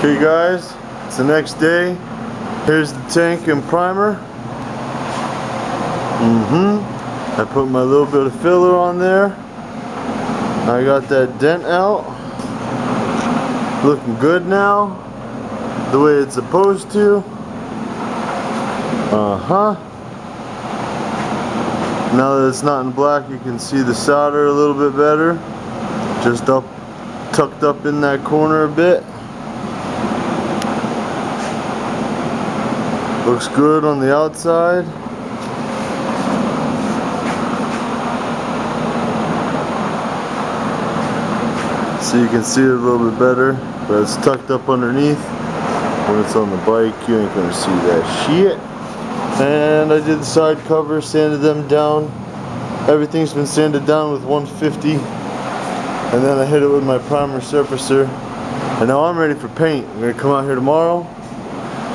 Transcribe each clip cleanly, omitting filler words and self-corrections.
Okay guys, it's the next day. Here's the tank and primer. I put my little bit of filler on there. I got that dent out. Looking good now. The way it's supposed to. Now that it's not in black, you can see the solder a little bit better. Just tucked up in that corner a bit. Looks good on the outside. So you can see it a little bit better, but it's tucked up underneath. When it's on the bike, you ain't gonna see that shit. And I did the side cover, sanded them down. Everything's been sanded down with 150. And then I hit it with my primer surfacer. And now I'm ready for paint. I'm gonna come out here tomorrow.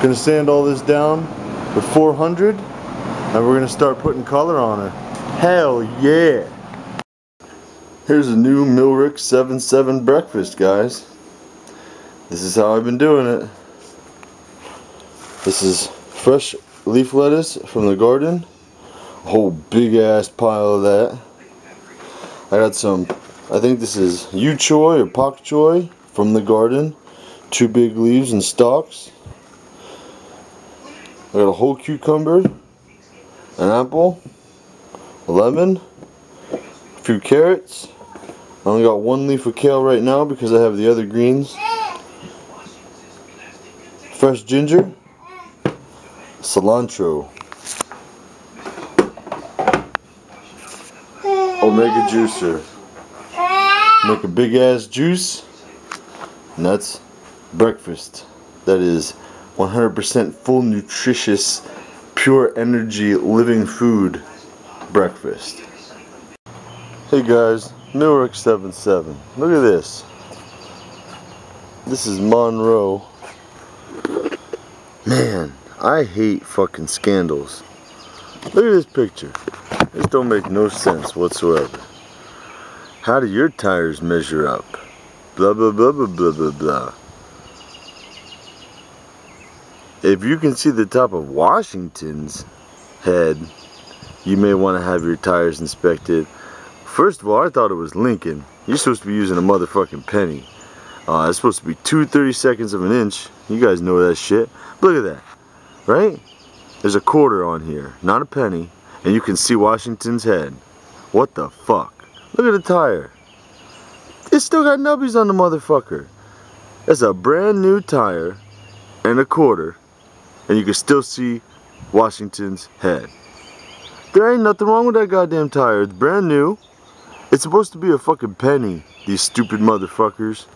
Gonna sand all this down with 400, and we're gonna start putting color on her. Hell yeah! Here's a new Milrick 7.7 breakfast, guys. This is how I've been doing it. This is fresh leaf lettuce from the garden. A whole big ass pile of that. I got some, I think this is yu choy or pak choy from the garden. 2 big leaves and stalks. I got a whole cucumber, an apple, a lemon, a few carrots. I only got 1 leaf of kale right now because I have the other greens. Fresh ginger, cilantro, omega juicer. Make a big ass juice, and that's breakfast. That is 100% full, nutritious, pure energy, living food breakfast. Hey guys, Milrick 7.7. Look at this. This is Monroe. Man, I hate fucking scandals. Look at this picture. This don't make no sense whatsoever. How do your tires measure up? Blah blah blah blah blah blah blah. If you can see the top of Washington's head, you may want to have your tires inspected. First of all, I thought it was Lincoln. You're supposed to be using a motherfucking penny. It's supposed to be 2/32 of an inch. You guys know that shit. But look at that, right? There's a quarter on here, not a penny, and you can see Washington's head. What the fuck? Look at the tire. It's still got nubbies on the motherfucker. It's a brand new tire and a quarter, and you can still see Washington's head. There ain't nothing wrong with that goddamn tire. It's brand new. It's supposed to be a fucking penny, these stupid motherfuckers.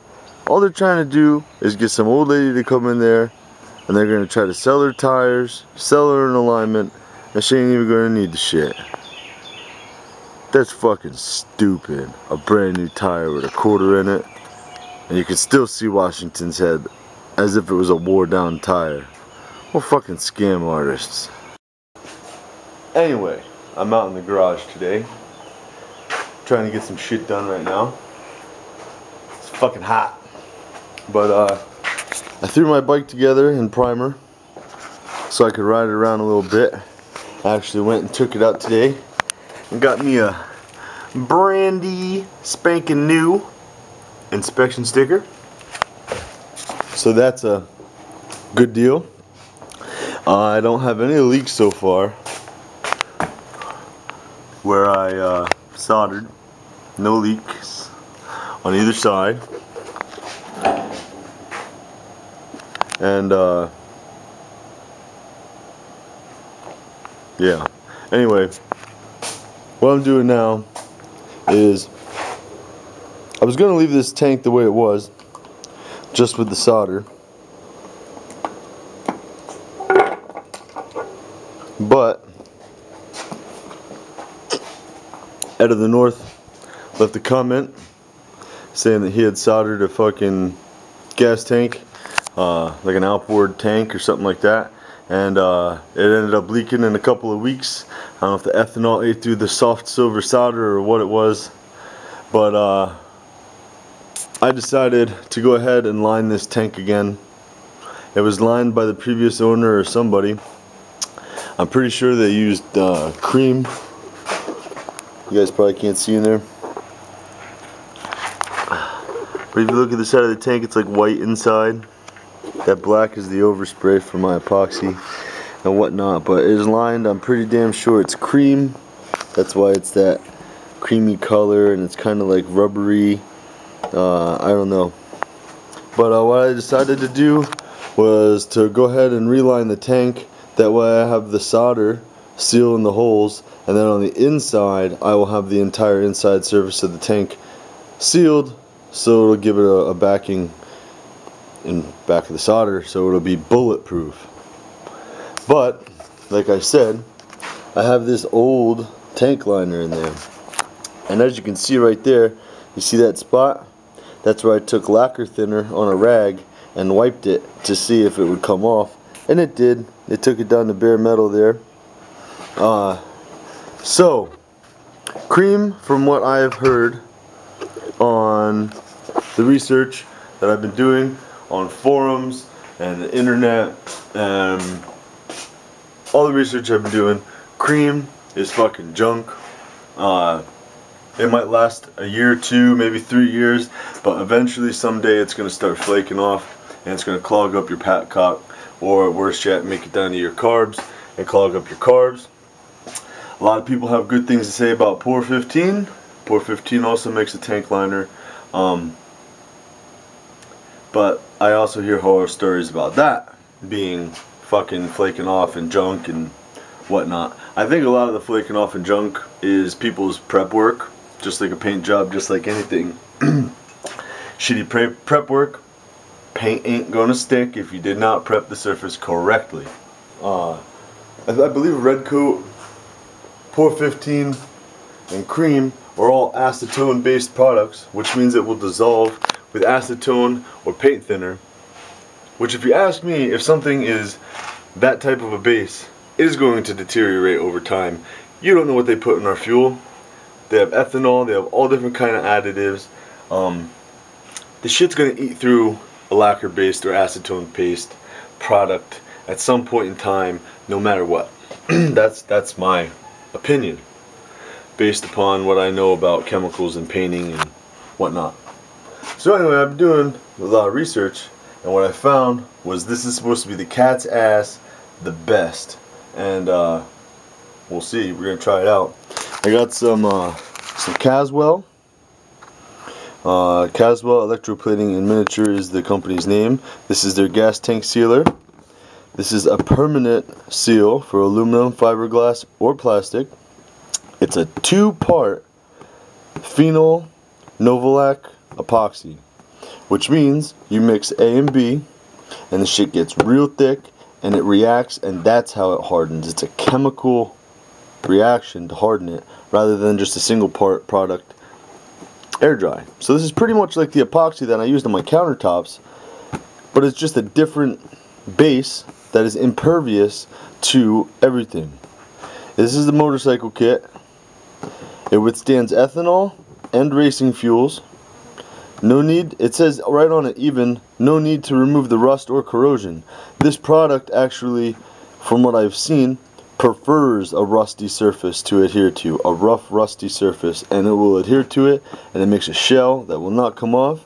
All they're trying to do is get some old lady to come in there, and they're going to try to sell her tires, sell her an alignment, and she ain't even going to need the shit. That's fucking stupid. A brand new tire with a quarter in it, and you can still see Washington's head as if it was a wore down tire. What fucking scam artists. Anyway, I'm out in the garage today, trying to get some shit done right now. It's fucking hot. But I threw my bike together in primer so I could ride it around a little bit. I actually went and took it out today and got me a brandy spanking new inspection sticker. So that's a good deal. I don't have any leaks so far where I soldered. No leaks on either side. And yeah, anyway, what I'm doing now is I was going to leave this tank the way it was, just with the solder, but Ed of the North left a comment saying that he had soldered a fucking gas tank, like an outboard tank or something like that, and it ended up leaking in a couple of weeks. I don't know if the ethanol ate through the soft silver solder or what it was, but I decided to go ahead and line this tank again It was lined by the previous owner or somebody. I'm pretty sure they used cream. You guys probably can't see in there. But if you look at the side of the tank, it's like white inside. That black is the overspray for my epoxy and whatnot. But it is lined, I'm pretty damn sure it's cream. That's why it's that creamy color, and it's kind of like rubbery. I don't know. But what I decided to do was to go ahead and reline the tank. That way I have the solder sealing the holes, and then on the inside I will have the entire inside surface of the tank sealed, so it'll give it a backing in back of the solder, so it'll be bulletproof. But like I said, I have this old tank liner in there, and as you can see right there, you see that spot? That's where I took lacquer thinner on a rag and wiped it to see if it would come off, and it did. It took it down to bare metal there. So cream, from what I have heard on the research that I've been doing on forums and the internet and all the research I've been doing, cream is fucking junk. It might last a year or two, maybe 3 years, but eventually someday it's going to start flaking off and it's going to clog up your patcock, or worse yet, make it down to your carbs and clog up your carbs. A lot of people have good things to say about Pour 15. Pour 15 also makes a tank liner, but I also hear horror stories about that being fucking flaking off and junk and whatnot. I think a lot of the flaking off and junk is people's prep work, just like a paint job, just like anything. Shitty prep work. Paint ain't gonna stick if you did not prep the surface correctly. I believe Red Coat, Pour 15, and Cream are all acetone based products, which means it will dissolve with acetone or paint thinner. Which, if you ask me, if something is that type of a base, it is going to deteriorate over time. You don't know what they put in our fuel. They have ethanol, they have all different kind of additives. The shit's gonna eat through a lacquer based or acetone based product at some point in time, no matter what. That's my opinion, based upon what I know about chemicals and painting and whatnot. So anyway, I've been doing a lot of research, and what I found was this is supposed to be the cat's ass, the best. And we'll see. We're gonna try it out. I got some Caswell. Caswell Electroplating in Miniature is the company's name. This is their gas tank sealer. This is a permanent seal for aluminum, fiberglass, or plastic. It's a 2-part phenol Novolac epoxy, which means you mix A and B, and the shit gets real thick, and it reacts, and that's how it hardens. It's a chemical reaction to harden it, rather than just a single part product air dry. So this is pretty much like the epoxy that I used on my countertops, but it's just a different base that is impervious to everything. This is the motorcycle kit. It withstands ethanol and racing fuels. No need, it says right on it even, no need to remove the rust or corrosion. This product actually, from what I've seen, prefers a rusty surface to adhere to, a rough rusty surface, and it will adhere to it, and it makes a shell that will not come off.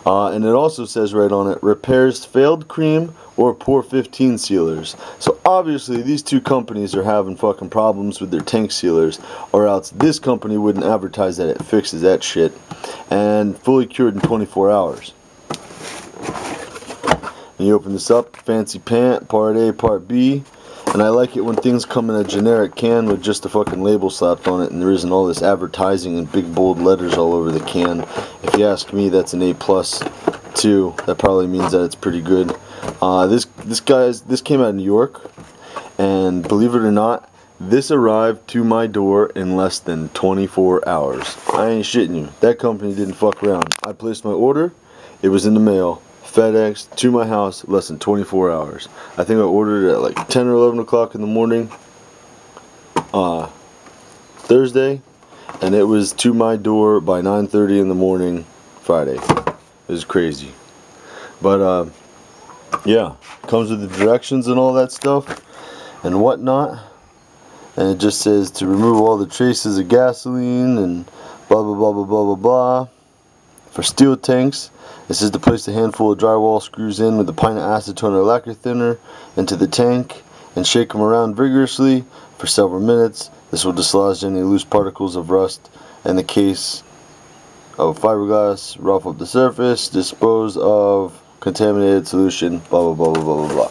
And it also says right on it, repairs failed cream or Pour 15 sealers. So obviously these two companies are having fucking problems with their tank sealers, or else this company wouldn't advertise that it fixes that shit, and fully cured in 24 hours. And you open this up, fancy pant, part A, part B. And I like it when things come in a generic can with just a fucking label slapped on it, and there isn't all this advertising in big bold letters all over the can. If you ask me, that's an A+ too. That probably means that it's pretty good. This came out of New York, and believe it or not, this arrived to my door in less than 24 hours. I ain't shitting you. That company didn't fuck around. I placed my order, it was in the mail. FedEx to my house, less than 24 hours. I think I ordered it at like 10 or 11 o'clock in the morning, Thursday, and it was to my door by 9:30 in the morning, Friday. It was crazy. But yeah, comes with the directions and all that stuff and whatnot. And it just says to remove all the traces of gasoline and blah blah blah blah blah blah blah. For steel tanks, it says to place a handful of drywall screws in with a pint of acetone or lacquer thinner into the tank and shake them around vigorously for several minutes. This will dislodge any loose particles of rust in the case of fiberglass, rough up the surface, dispose of contaminated solution, blah blah blah blah blah blah blah.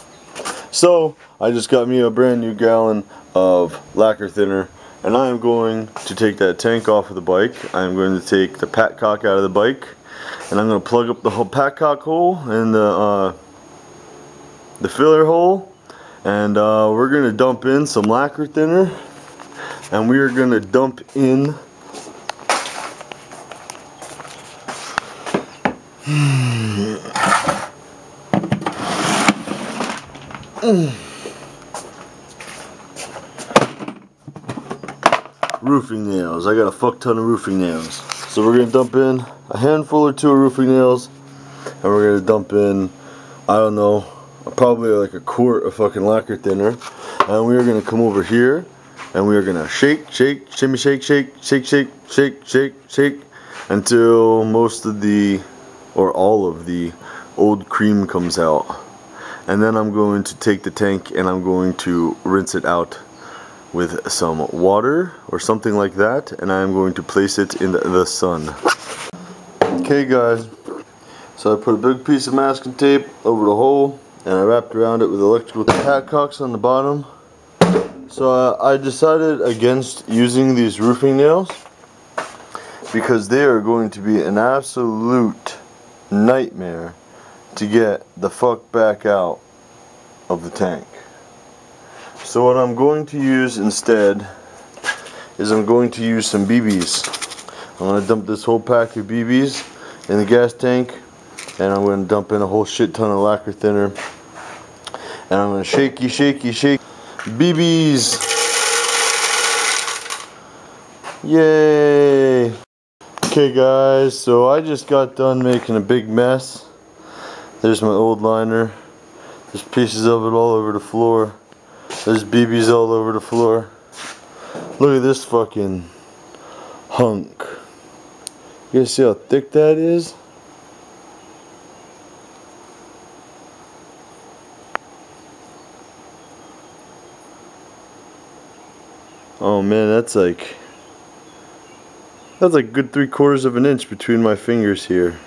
So I just got me a brand new gallon of lacquer thinner, and I am going to take that tank off of the bike. I am going to take the patcock out of the bike, and I'm going to plug up the whole patcock hole and the filler hole, and we're going to dump in some lacquer thinner, and we are going to dump in roofing nails. I got a fuck ton of roofing nails. So we're gonna dump in a handful or two of roofing nails, and we're gonna dump in, I don't know, probably like a quart of fucking lacquer thinner, and we are gonna come over here and we are gonna shake, shake, shimmy, shake, shake, shake, shake, shake, shake, shake until most of the, or all of the old cream comes out. And then I'm going to take the tank and I'm going to rinse it out with some water or something like that, and I'm going to place it in the sun. Okay guys, so I put a big piece of masking tape over the hole and I wrapped around it with electrical patcocks on the bottom. So I decided against using these roofing nails because they are going to be an absolute nightmare to get the fuck back out of the tank. So what I'm going to use instead is I'm going to use some BBs. I'm going to dump this whole pack of BBs in the gas tank, and I'm going to dump in a whole shit ton of lacquer thinner, and I'm going to shaky shaky shake BBs. Yay! Okay guys, so I just got done making a big mess. There's my old liner. There's pieces of it all over the floor. There's BBs all over the floor. Look at this fucking hunk. You guys see how thick that is? Oh man, that's like good 3/4 of an inch between my fingers here.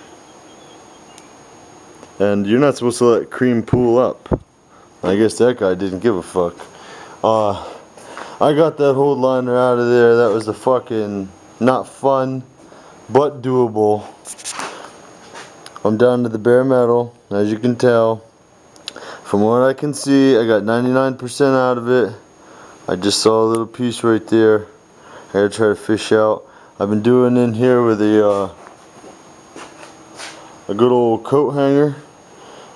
And you're not supposed to let cream pool up. I guess that guy didn't give a fuck. I got that whole liner out of there. That was a fucking not fun, but doable. I'm down to the bare metal, as you can tell. From what I can see, I got 99% out of it. I just saw a little piece right there. I gotta try to fish out. I've been doing in here with a good old coat hanger,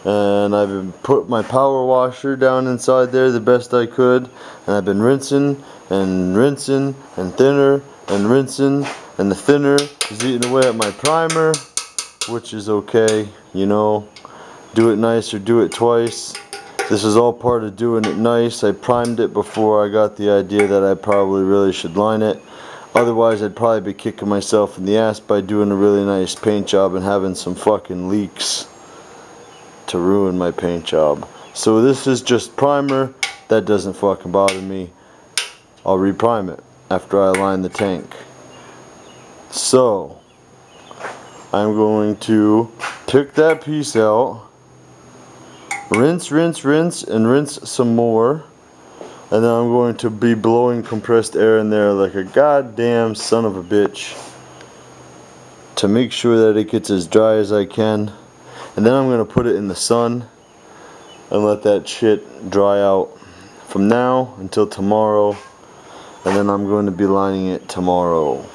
and I've been put my power washer down inside there the best I could, and I've been rinsing and rinsing and thinner and rinsing, and the thinner is eating away at my primer, which is okay, you know. Do it nice or do it twice. This is all part of doing it nice. I primed it before I got the idea that I probably really should line it. Otherwise, I'd probably be kicking myself in the ass by doing a really nice paint job and having some fucking leaks to ruin my paint job. So this is just primer. That doesn't fucking bother me. I'll reprime it after I line the tank. So I'm going to pick that piece out, rinse, rinse, rinse, and rinse some more. And then I'm going to be blowing compressed air in there like a goddamn son of a bitch to make sure that it gets as dry as I can. And then I'm going to put it in the sun and let that shit dry out from now until tomorrow. And then I'm going to be lining it tomorrow.